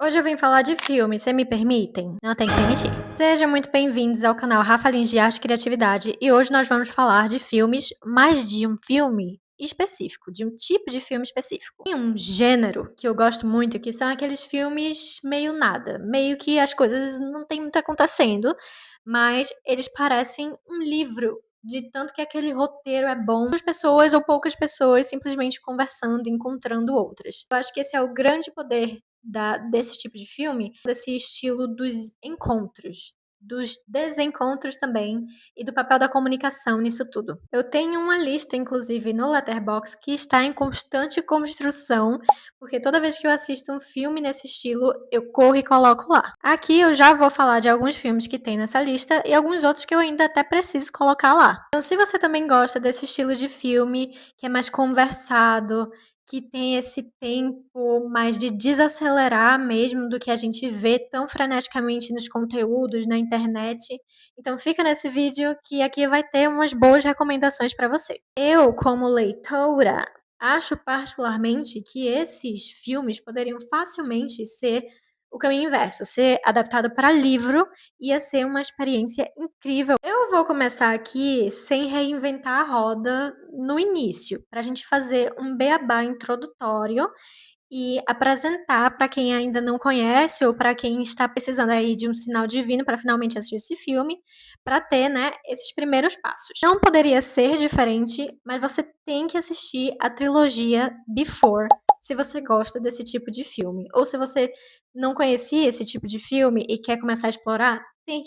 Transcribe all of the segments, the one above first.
Hoje eu vim falar de filme, cê me permitem? Não tem que permitir. Sejam muito bem-vindos ao canal Rafa Lins de Arte e Criatividade e hoje nós vamos falar de filmes, mas de um filme específico, de um tipo de filme específico. Tem um gênero que eu gosto muito, que são aqueles filmes meio nada, meio que as coisas não tem muito acontecendo, mas eles parecem um livro. De tanto que aquele roteiro é bom, as pessoas ou poucas pessoas simplesmente conversando, encontrando outras. Eu acho que esse é o grande poder desse tipo de filme, desse estilo dos encontros, dos desencontros também, e do papel da comunicação nisso tudo. Eu tenho uma lista, inclusive, no Letterboxd, que está em constante construção, porque toda vez que eu assisto um filme nesse estilo, eu corro e coloco lá. Aqui eu já vou falar de alguns filmes que tem nessa lista e alguns outros que eu ainda até preciso colocar lá. Então, se você também gosta desse estilo de filme, que é mais conversado, que tem esse tempo mais de desacelerar mesmo do que a gente vê tão freneticamente nos conteúdos na internet. Então fica nesse vídeo que aqui vai ter umas boas recomendações para você. Eu, como leitora, acho particularmente que esses filmes poderiam facilmente ser o caminho inverso, ser adaptado para livro, ia ser uma experiência incrível. Eu vou começar aqui sem reinventar a roda no início, para a gente fazer um beabá introdutório e apresentar para quem ainda não conhece ou para quem está precisando aí de um sinal divino para finalmente assistir esse filme, para ter, né, esses primeiros passos. Não poderia ser diferente, mas você tem que assistir a trilogia Before, se você gosta desse tipo de filme. Ou se você não conhecia esse tipo de filme e quer começar a explorar, tem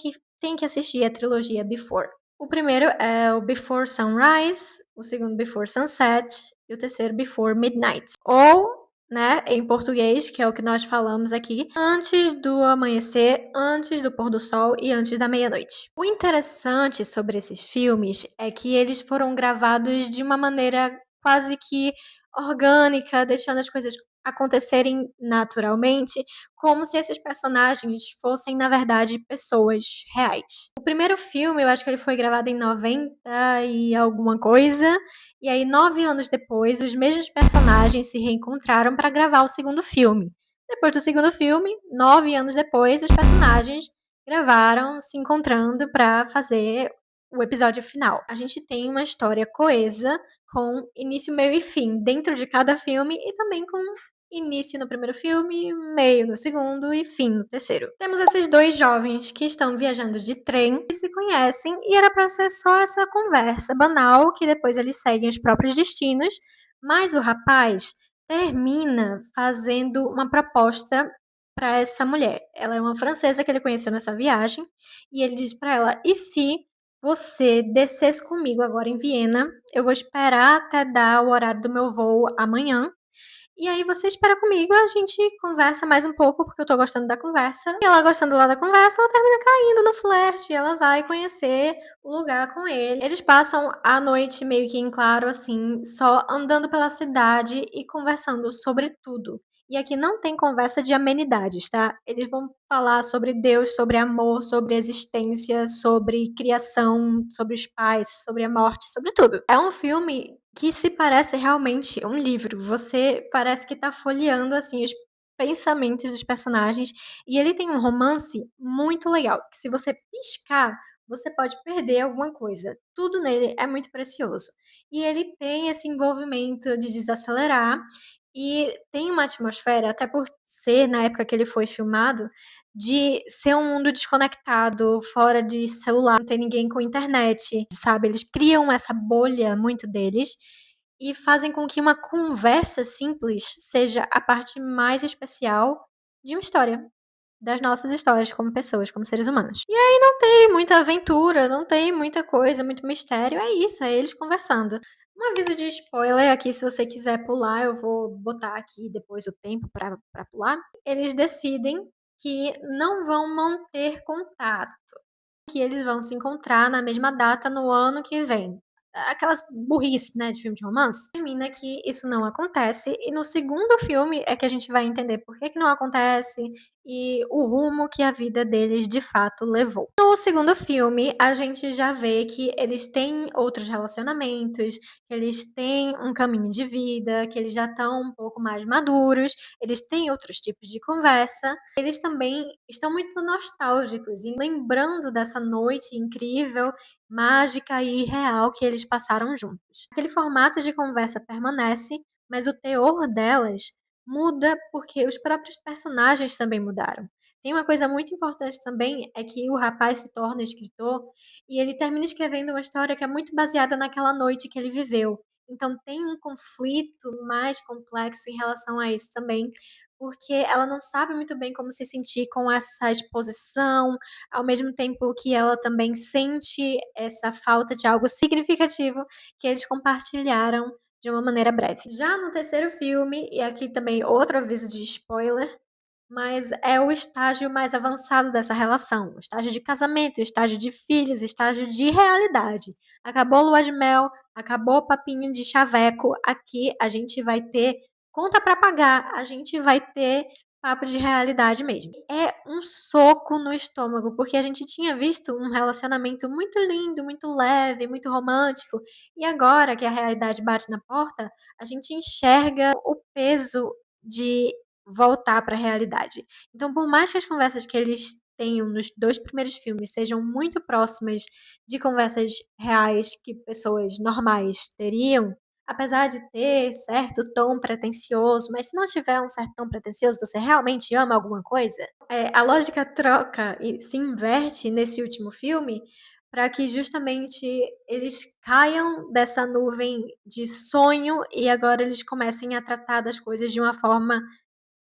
que assistir a trilogia Before. O primeiro é o Before Sunrise, o segundo Before Sunset e o terceiro Before Midnight. Ou, né, em português, que é o que nós falamos aqui, antes do amanhecer, antes do pôr do sol e antes da meia-noite. O interessante sobre esses filmes é que eles foram gravados de uma maneira quase que orgânica, deixando as coisas acontecerem naturalmente, como se esses personagens fossem, na verdade, pessoas reais. O primeiro filme, eu acho que ele foi gravado em 90 e alguma coisa, e aí 9 anos depois, os mesmos personagens se reencontraram para gravar o segundo filme. Depois do segundo filme, 9 anos depois, os personagens gravaram se encontrando para fazer o episódio final. A gente tem uma história coesa, com início, meio e fim dentro de cada filme e também com início no primeiro filme, meio no segundo e fim no terceiro. Temos esses dois jovens que estão viajando de trem e se conhecem e era para ser só essa conversa banal que depois eles seguem os próprios destinos, mas o rapaz termina fazendo uma proposta para essa mulher. Ela é uma francesa que ele conheceu nessa viagem e ele diz para ela: "E se você descesse comigo agora em Viena, eu vou esperar até dar o horário do meu voo amanhã. E aí você espera comigo, a gente conversa mais um pouco, porque eu tô gostando da conversa. E ela gostando lá da conversa, ela termina caindo no flerte. Ela vai conhecer o lugar com ele. Eles passam a noite meio que em claro, assim, só andando pela cidade e conversando sobre tudo. E aqui não tem conversa de amenidades, tá? Eles vão falar sobre Deus, sobre amor, sobre existência, sobre criação, sobre os pais, sobre a morte, sobre tudo. É um filme que se parece realmente um livro. Você parece que tá folheando, assim, os pensamentos dos personagens. E ele tem um romance muito legal, que se você piscar, você pode perder alguma coisa. Tudo nele é muito precioso. E ele tem esse envolvimento de desacelerar e tem uma atmosfera, até por ser na época que ele foi filmado, de ser um mundo desconectado, fora de celular, não tem ninguém com internet, sabe? Eles criam essa bolha muito deles e fazem com que uma conversa simples seja a parte mais especial de uma história, das nossas histórias como pessoas, como seres humanos. E aí não tem muita aventura, não tem muita coisa, muito mistério, é isso, é eles conversando. Um aviso de spoiler aqui, se você quiser pular, eu vou botar aqui depois o tempo para pular. Eles decidem que não vão manter contato, que eles vão se encontrar na mesma data no ano que vem. Aquelas burrice, né, de filme de romance. Termina que isso não acontece, e no segundo filme é que a gente vai entender por que que não acontece e o rumo que a vida deles de fato levou. No segundo filme, a gente já vê que eles têm outros relacionamentos, que eles têm um caminho de vida, que eles já estão um pouco mais maduros, eles têm outros tipos de conversa. Eles também estão muito nostálgicos e lembrando dessa noite incrível, mágica e irreal que eles passaram juntos. Aquele formato de conversa permanece, mas o teor delas muda porque os próprios personagens também mudaram. Tem uma coisa muito importante também, é que o rapaz se torna escritor e ele termina escrevendo uma história que é muito baseada naquela noite que ele viveu. Então tem um conflito mais complexo em relação a isso também, porque ela não sabe muito bem como se sentir com essa exposição, ao mesmo tempo que ela também sente essa falta de algo significativo que eles compartilharam de uma maneira breve. Já no terceiro filme, e aqui também outro aviso de spoiler, mas é o estágio mais avançado dessa relação, o estágio de casamento, o estágio de filhos, o estágio de realidade. Acabou lua de mel, acabou o papinho de chaveco, aqui a gente vai ter conta pra pagar, a gente vai ter papo de realidade mesmo. É um soco no estômago, porque a gente tinha visto um relacionamento muito lindo, muito leve, muito romântico, e agora que a realidade bate na porta, a gente enxerga o peso de voltar para a realidade. Então, por mais que as conversas que eles tenham nos dois primeiros filmes sejam muito próximas de conversas reais que pessoas normais teriam, apesar de ter certo tom pretensioso, mas se não tiver um certo tom pretensioso, você realmente ama alguma coisa? A lógica troca e se inverte nesse último filme para que justamente eles caiam dessa nuvem de sonho e agora eles comecem a tratar das coisas de uma forma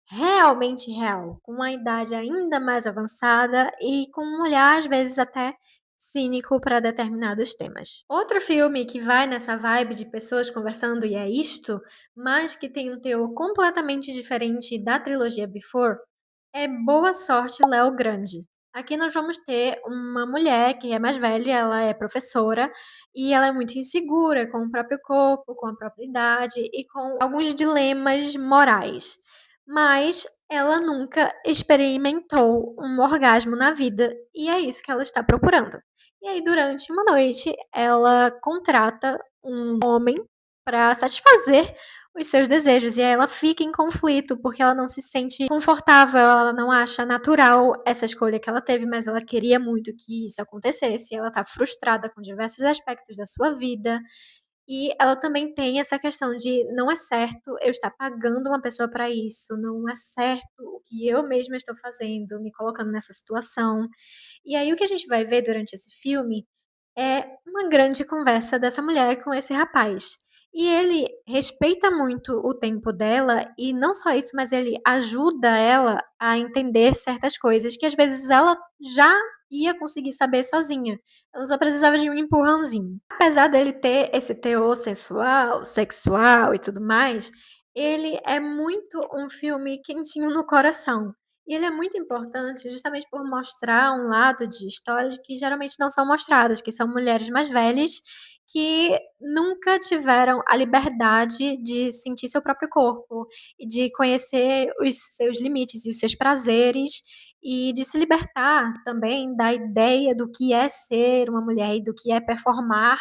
realmente real, com uma idade ainda mais avançada e com um olhar, às vezes, até cínico para determinados temas. Outro filme que vai nessa vibe de pessoas conversando e é isto, mas que tem um teor completamente diferente da trilogia Before, é Boa Sorte, Léo Grande. Aqui nós vamos ter uma mulher que é mais velha, ela é professora e ela é muito insegura com o próprio corpo, com a própria idade e com alguns dilemas morais. Mas ela nunca experimentou um orgasmo na vida e é isso que ela está procurando. E aí, durante uma noite, ela contrata um homem para satisfazer os seus desejos. E aí ela fica em conflito porque ela não se sente confortável, ela não acha natural essa escolha que ela teve, mas ela queria muito que isso acontecesse. Ela tá frustrada com diversos aspectos da sua vida. E ela também tem essa questão de não é certo eu estar pagando uma pessoa para isso, não é certo o que eu mesma estou fazendo, me colocando nessa situação. E aí o que a gente vai ver durante esse filme é uma grande conversa dessa mulher com esse rapaz. E ele respeita muito o tempo dela e não só isso, mas ele ajuda ela a entender certas coisas que às vezes ela já ia conseguir saber sozinha. Ela só precisava de um empurrãozinho. Apesar dele ter esse teor sensual, sexual e tudo mais, ele é muito um filme quentinho no coração. E ele é muito importante justamente por mostrar um lado de histórias que geralmente não são mostradas, que são mulheres mais velhas que nunca tiveram a liberdade de sentir seu próprio corpo e de conhecer os seus limites e os seus prazeres e de se libertar também da ideia do que é ser uma mulher e do que é performar,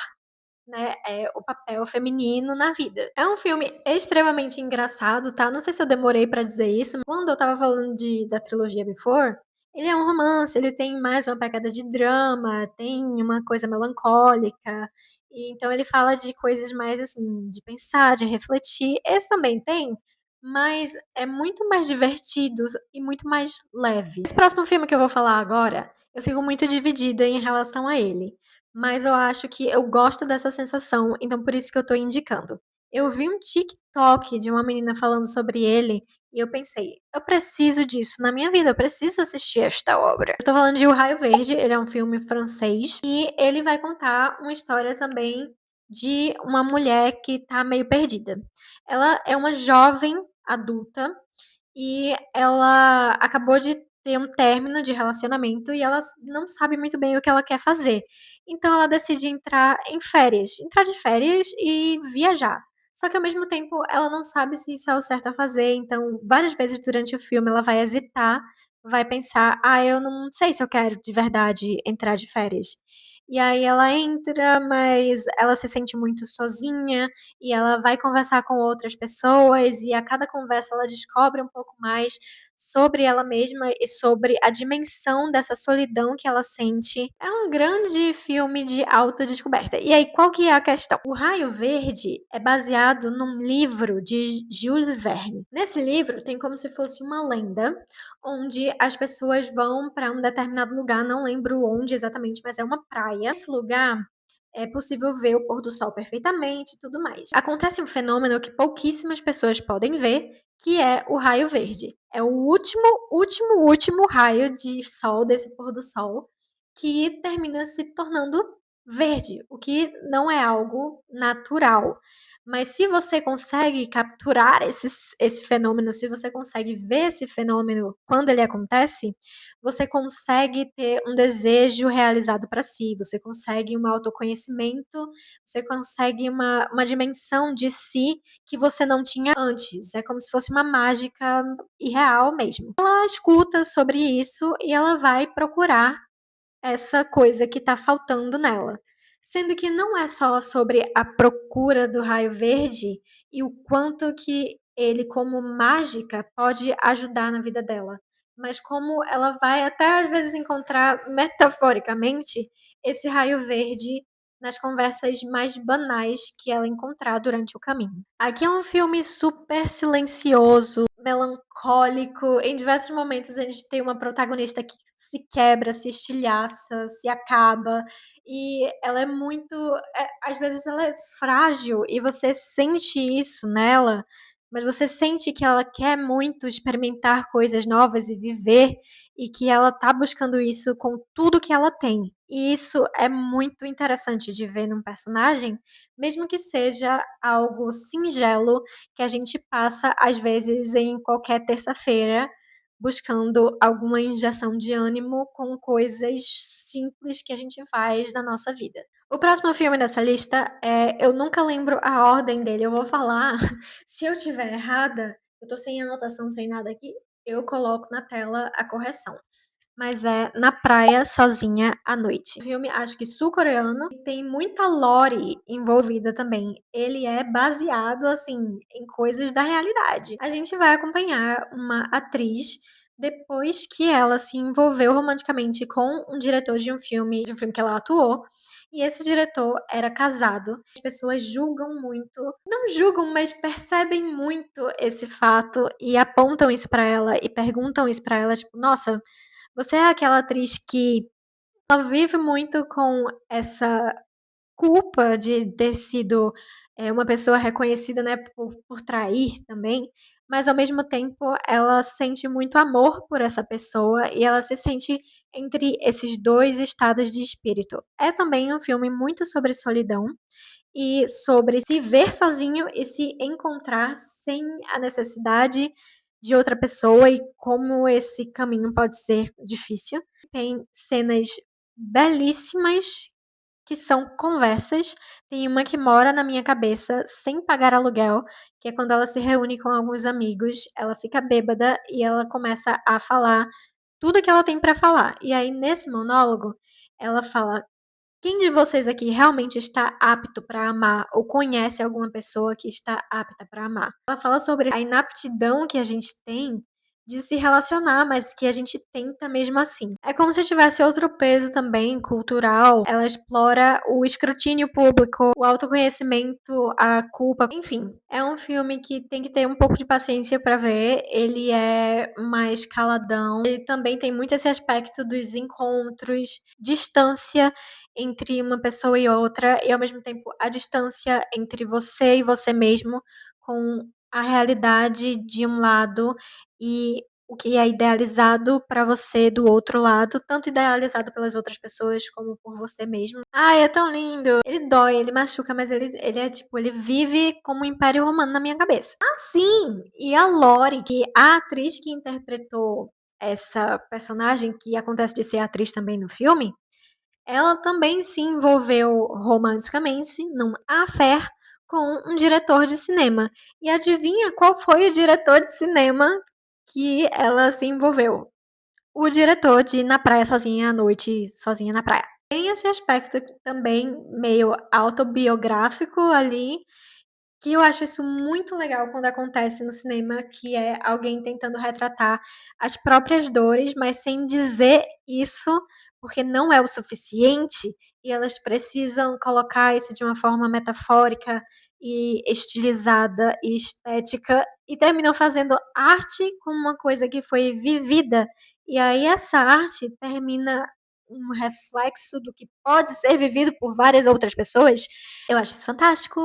né, o papel feminino na vida. É um filme extremamente engraçado, tá? Não sei se eu demorei pra dizer isso. Quando eu estava falando da trilogia Before, ele é um romance, ele tem mais uma pegada de drama, tem uma coisa melancólica, e então ele fala de coisas mais assim, de pensar, de refletir. Esse também tem, mas é muito mais divertido e muito mais leve. Esse próximo filme que eu vou falar agora, eu fico muito dividida em relação a ele. Mas eu acho que eu gosto dessa sensação, então por isso que eu tô indicando. Eu vi um TikTok de uma menina falando sobre ele e eu pensei, eu preciso disso na minha vida, eu preciso assistir esta obra. Eu tô falando de O Raio Verde, ele é um filme francês e ele vai contar uma história também de uma mulher que tá meio perdida. Ela é uma jovem adulta e ela acabou de ter um término de relacionamento e ela não sabe muito bem o que ela quer fazer. Então ela decide entrar de férias e viajar. Só que ao mesmo tempo ela não sabe se isso é o certo a fazer, então várias vezes durante o filme ela vai hesitar vai pensar: "Ah, eu não sei se eu quero de verdade entrar de férias". E aí ela entra, mas ela se sente muito sozinha, e ela vai conversar com outras pessoas, e a cada conversa ela descobre um pouco mais sobre ela mesma e sobre a dimensão dessa solidão que ela sente. É um grande filme de autodescoberta. E aí, qual que é a questão? O Raio Verde é baseado num livro de Jules Verne. Nesse livro tem como se fosse uma lenda onde as pessoas vão para um determinado lugar, não lembro onde exatamente, mas é uma praia. Nesse lugar é possível ver o pôr do sol perfeitamente e tudo mais. Acontece um fenômeno que pouquíssimas pessoas podem ver, que é o raio verde. É o último raio de sol desse pôr do sol que termina se tornando verde, o que não é algo natural. Mas se você consegue capturar esse fenômeno, se você consegue ver esse fenômeno quando ele acontece, você consegue ter um desejo realizado para si, você consegue um autoconhecimento, você consegue uma dimensão de si que você não tinha antes. É como se fosse uma mágica irreal mesmo. Ela escuta sobre isso e ela vai procurar essa coisa que está faltando nela. Sendo que não é só sobre a procura do raio verde e o quanto que ele, como mágica, pode ajudar na vida dela, mas como ela vai até às vezes encontrar metaforicamente esse raio verde nas conversas mais banais que ela encontrar durante o caminho. Aqui é um filme super silencioso, melancólico. Em diversos momentos a gente tem uma protagonista que se quebra, se estilhaça, se acaba, e ela é muito. Às vezes ela é frágil e você sente isso nela, mas você sente que ela quer muito experimentar coisas novas e viver, e que ela tá buscando isso com tudo que ela tem. E isso é muito interessante de ver num personagem, mesmo que seja algo singelo que a gente passa às vezes em qualquer terça-feira, buscando alguma injeção de ânimo com coisas simples que a gente faz na nossa vida. O próximo filme dessa lista eu nunca lembro a ordem dele, eu vou falar. Se eu tiver errada, eu tô sem anotação, sem nada aqui, eu coloco na tela a correção. Mas é Na Praia Sozinha à Noite. Filme, acho que sul-coreano, e tem muita lore envolvida também. Ele é baseado, assim, em coisas da realidade. A gente vai acompanhar uma atriz depois que ela se envolveu romanticamente com um diretor de um filme que ela atuou. E esse diretor era casado. As pessoas julgam muito, não julgam, mas percebem muito esse fato e apontam isso pra ela e perguntam isso pra ela, tipo, nossa, você é aquela atriz que ela vive muito com essa culpa de ter sido, uma pessoa reconhecida, né, por trair também, mas ao mesmo tempo ela sente muito amor por essa pessoa e ela se sente entre esses 2 estados de espírito. É também um filme muito sobre solidão e sobre se ver sozinho e se encontrar sem a necessidade de outra pessoa e como esse caminho pode ser difícil. Tem cenas belíssimas que são conversas. Tem uma que mora na minha cabeça sem pagar aluguel, que é quando ela se reúne com alguns amigos, ela fica bêbada e ela começa a falar tudo que ela tem para falar. E aí, nesse monólogo, ela fala: quem de vocês aqui realmente está apto para amar ou conhece alguma pessoa que está apta para amar? Ela fala sobre a inaptidão que a gente tem de se relacionar, mas que a gente tenta mesmo assim. É como se tivesse outro peso também cultural. Ela explora o escrutínio público, o autoconhecimento, a culpa, enfim. É um filme que tem que ter um pouco de paciência para ver. Ele é mais caladão. Ele também tem muito esse aspecto dos encontros, distância entre uma pessoa e outra, e ao mesmo tempo a distância entre você e você mesmo, com a realidade de um lado e o que é idealizado para você do outro lado, tanto idealizado pelas outras pessoas como por você mesmo. Ai, é tão lindo! Ele dói, ele machuca, mas ele é tipo, ele vive como um Império Romano na minha cabeça. Ah, sim! E a Lori, que a atriz que interpretou essa personagem, que acontece de ser atriz também no filme, ela também se envolveu romanticamente num affair com um diretor de cinema. E adivinha qual foi o diretor de cinema que ela se envolveu? o diretor de Ir na Praia Sozinha à Noite, Sozinha na Praia. Tem esse aspecto também meio autobiográfico ali, que eu acho isso muito legal quando acontece no cinema, que é alguém tentando retratar as próprias dores, mas sem dizer isso, porque não é o suficiente, e elas precisam colocar isso de uma forma metafórica e estilizada e estética, e terminam fazendo arte com uma coisa que foi vivida. E aí essa arte termina um reflexo do que pode ser vivido por várias outras pessoas. Eu acho isso fantástico.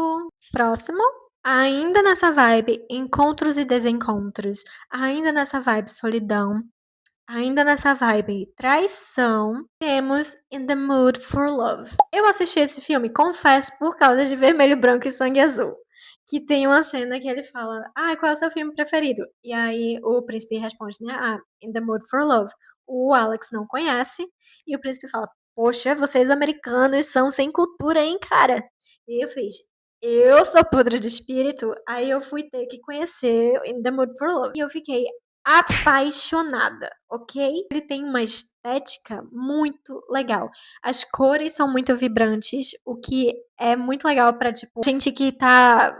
Próximo. Ainda nessa vibe, encontros e desencontros. Ainda nessa vibe, solidão. Ainda nessa vibe, traição. Temos In the Mood for Love. Eu assisti esse filme, confesso, por causa de Vermelho, Branco e Sangue Azul. Que tem uma cena que ele fala: Ah, qual é o seu filme preferido? E aí o príncipe responde, né? Ah, In the Mood for Love. O Alex não conhece. E o príncipe fala: Poxa, vocês americanos são sem cultura, hein, cara? E eu fiz: Eu sou podre de espírito. Aí eu fui ter que conhecer In the Mood for Love. E eu fiquei apaixonada, ok? Ele tem uma estética muito legal. As cores são muito vibrantes, o que é muito legal pra, tipo, gente que tá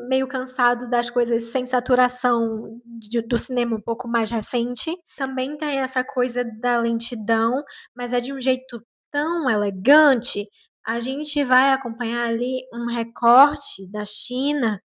meio cansado das coisas sem saturação do cinema um pouco mais recente. Também tem essa coisa da lentidão, mas é de um jeito tão elegante. A gente vai acompanhar ali um recorte da China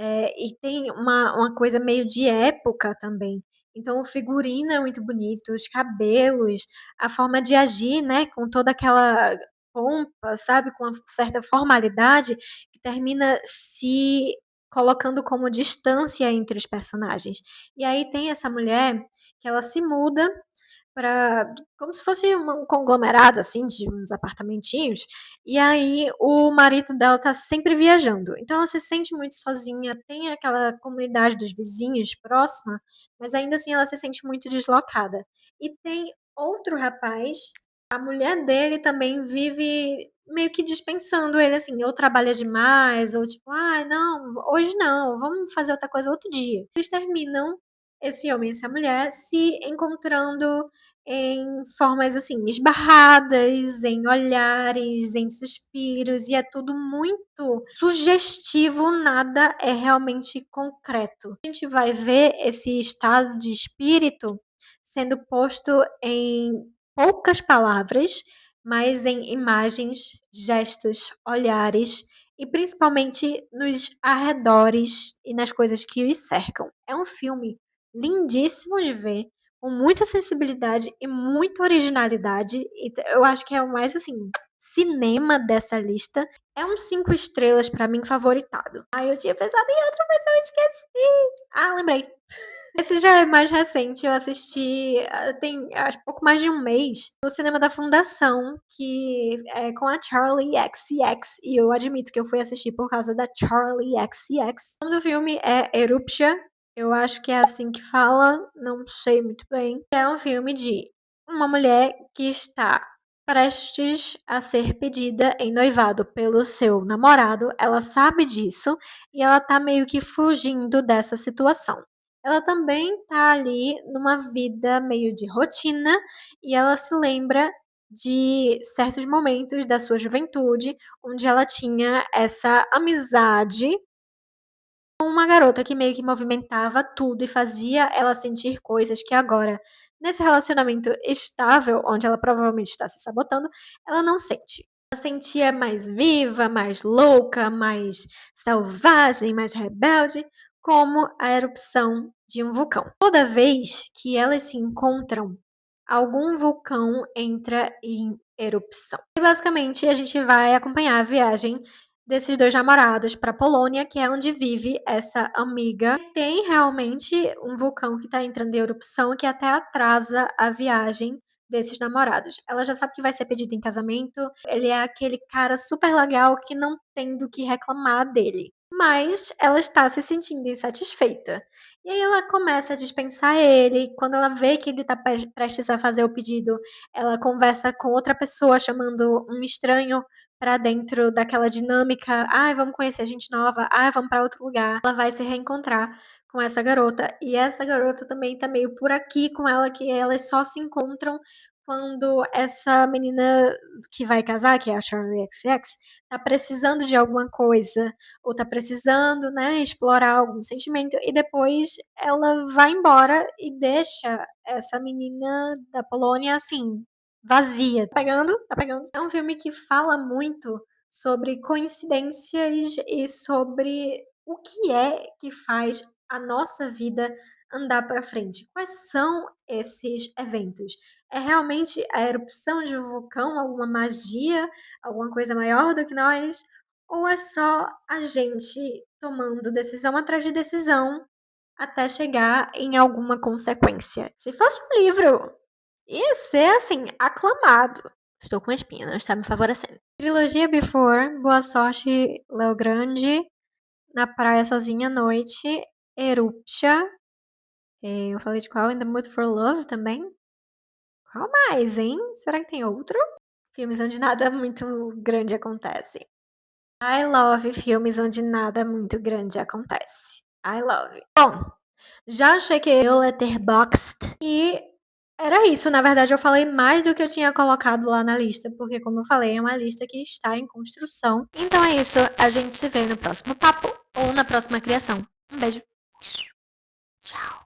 e tem uma coisa meio de época também. Então o figurino é muito bonito, os cabelos, a forma de agir, né, com toda aquela pompa, sabe, com uma certa formalidade, que termina se colocando como distância entre os personagens. E aí tem essa mulher que ela se muda para como se fosse um conglomerado assim de uns apartamentinhos, e aí o marido dela tá sempre viajando. Então ela se sente muito sozinha, tem aquela comunidade dos vizinhos próxima, mas ainda assim ela se sente muito deslocada. E tem outro rapaz, a mulher dele também vive meio que dispensando ele assim, ou trabalha demais, ou tipo, ah, não, hoje não, vamos fazer outra coisa outro dia. Eles terminam, esse homem e essa mulher, se encontrando em formas assim, esbarradas, em olhares, em suspiros, e é tudo muito sugestivo, nada é realmente concreto. A gente vai ver esse estado de espírito sendo posto em poucas palavras, mas em imagens, gestos, olhares e principalmente nos arredores e nas coisas que os cercam. É um filme lindíssimo de ver, com muita sensibilidade e muita originalidade. E eu acho que é o mais, assim, cinema dessa lista. É um 5 estrelas pra mim, favoritado. Aí eu tinha pensado em outro, mas eu esqueci. Ah, lembrei. Esse já é mais recente, eu assisti tem acho pouco mais de um mês no cinema da Fundação, que é com a Charlie XCX, e eu admito que eu fui assistir por causa da Charlie XCX. O nome do filme é Eruption, eu acho que é assim que fala, não sei muito bem. É um filme de uma mulher que está prestes a ser pedida em noivado pelo seu namorado, ela sabe disso e ela tá meio que fugindo dessa situação. Ela também tá ali numa vida meio de rotina e ela se lembra de certos momentos da sua juventude onde ela tinha essa amizade com uma garota que meio que movimentava tudo e fazia ela sentir coisas que agora, nesse relacionamento estável, onde ela provavelmente está se sabotando, ela não sente. Ela sentia mais viva, mais louca, mais selvagem, mais rebelde, como a erupção de um vulcão. Toda vez que elas se encontram, algum vulcão entra em erupção. E basicamente a gente vai acompanhar a viagem desses dois namorados para Polônia, que é onde vive essa amiga. Tem realmente um vulcão que está entrando em erupção que até atrasa a viagem desses namorados. Ela já sabe que vai ser pedido em casamento. Ele é aquele cara super legal que não tem do que reclamar dele. Mas ela está se sentindo insatisfeita. E aí ela começa a dispensar ele. Quando ela vê que ele está prestes a fazer o pedido, ela conversa com outra pessoa, chamando um estranho pra dentro daquela dinâmica, ai, vamos conhecer gente nova, ai, vamos pra outro lugar. Ela vai se reencontrar com essa garota, e essa garota também tá meio por aqui com ela, que elas só se encontram quando essa menina que vai casar, que é a Charlie XX, tá precisando de alguma coisa, ou tá precisando, né, explorar algum sentimento, e depois ela vai embora e deixa essa menina da Polônia, assim, vazia. Tá pegando? Tá pegando? É um filme que fala muito sobre coincidências e sobre o que é que faz a nossa vida andar para frente. Quais são esses eventos? É realmente a erupção de um vulcão, alguma magia, alguma coisa maior do que nós? Ou é só a gente tomando decisão atrás de decisão até chegar em alguma consequência? Se fosse um livro, ia ser, assim, aclamado. Estou com uma espinha, não está me favorecendo. Trilogia Before, Boa Sorte, Léo Grande, Na Praia Sozinha à Noite, Eruptia. Eu falei de qual? In the Mood for Love também? Qual mais, hein? Será que tem outro? Filmes onde nada muito grande acontece. I love filmes onde nada muito grande acontece. I love. Bom, já chequei o Letterboxd e era isso. Na verdade, eu falei mais do que eu tinha colocado lá na lista, porque, como eu falei, é uma lista que está em construção. Então é isso. A gente se vê no próximo papo ou na próxima criação. Um beijo. Tchau.